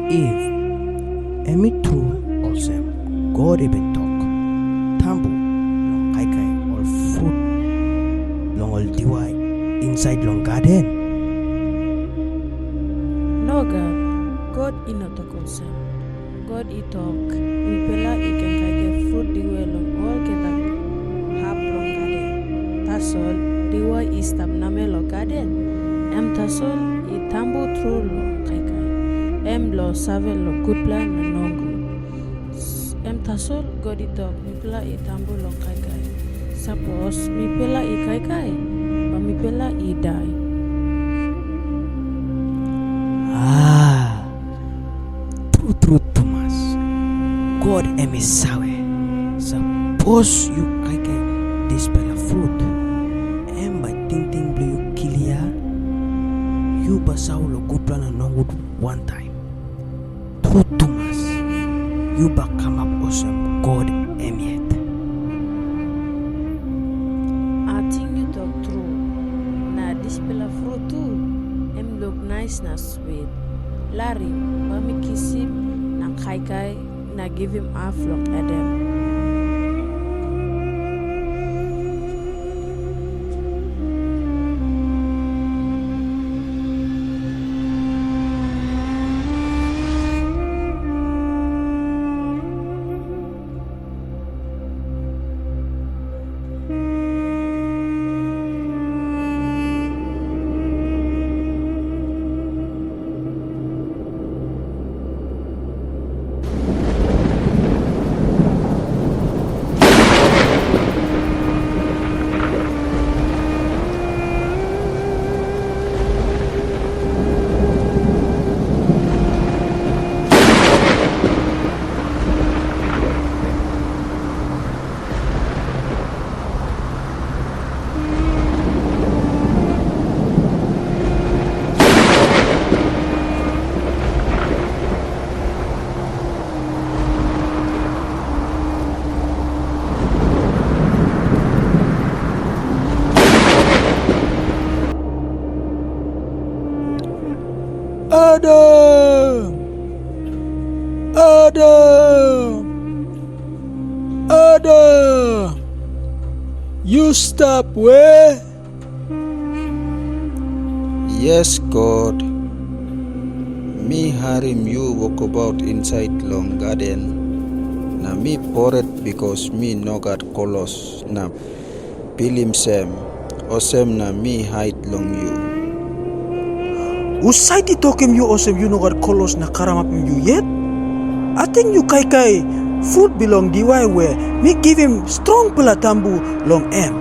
if emi true also God even talk tambu long kai kai or fruit long all diwai inside long garden. No God ino talk also. God I talk mi pela I can get fruit diwe long all get a hap long garden. Tasol diwa I stab name lo garden. Em tasol I tambu true lo kai kai. Em lo save lo good plan na nongo. Em tasol God I talk mi pela I tambu lo kai kai. Suppose mi pela I kai kai, but mi pela I die. True Thomas. God emi sawe. Suppose you kai kai this bella fruit. Em by ting blue you kill ya. You basaw lo good plan and no good one time. True Thomas. You back come up awesome God emi it. I think you talk true. Na this bella fruit too. Em look nice na sweet. Larry, mami kisim na kai kai na give him half long Adam. Adam, you stop where? Yes, God. Me harim you walk about inside long garden. Na me poret because me no got colors. Na pilim sem. Osem na me hide long you. Usaiti tokem you osem you no got colors na karamapim you yet? I think you kai kai fruit belong diwai where me give him strong pelatambu long em.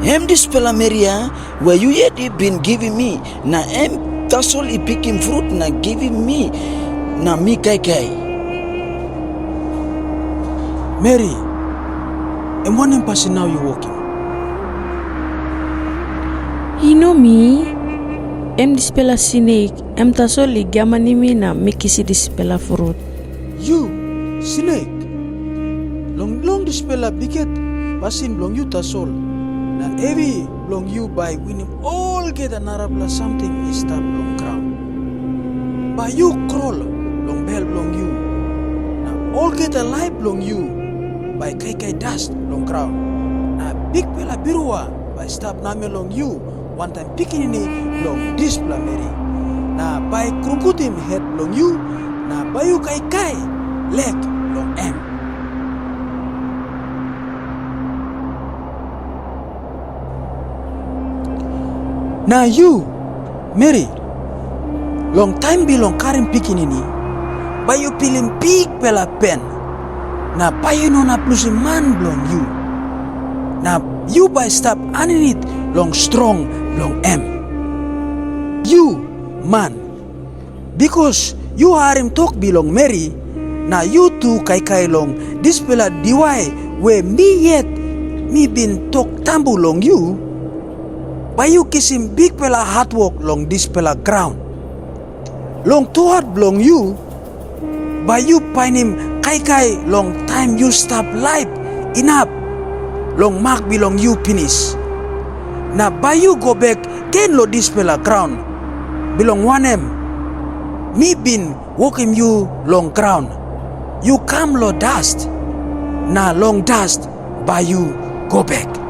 Em this pela Maria where you yet been giving me na em tasol I picking fruit na giving me na me kai kai. Mary, and one person now you walking. You know me? Em dispela snake, em tasoli gamanimi na mikisi dispela fruit. You, snake. Long dispela biget, pasin long you tasol. Na every long you by win him all get another plus something is stop long ground. By you crawl, long bell long you. Na all get a life long you. By kai dust long ground. Na big pela birua by stop name long you. One time picking ini long display Mary. Na by krungkutim head long you. Na bayu kai leg long M. Na you, Mary, long time belong karim picking ini. Bayu pilin big pela pen. Na bayu nona plus man belong you. Na you by stop underneath long strong long M. You man, because you are him talk belong Mary. Na you too kai long this pela diwai where me yet me been talk tambu long you. By you kiss him big pela hard work long this pela ground. Long too hard belong you. By you find him kai long time you stop life enough. Long mark belong you finish. Na by you go back gain lo this pela ground. Belong one M Me been walking you long ground. You come low dust. Now long dust by you go back.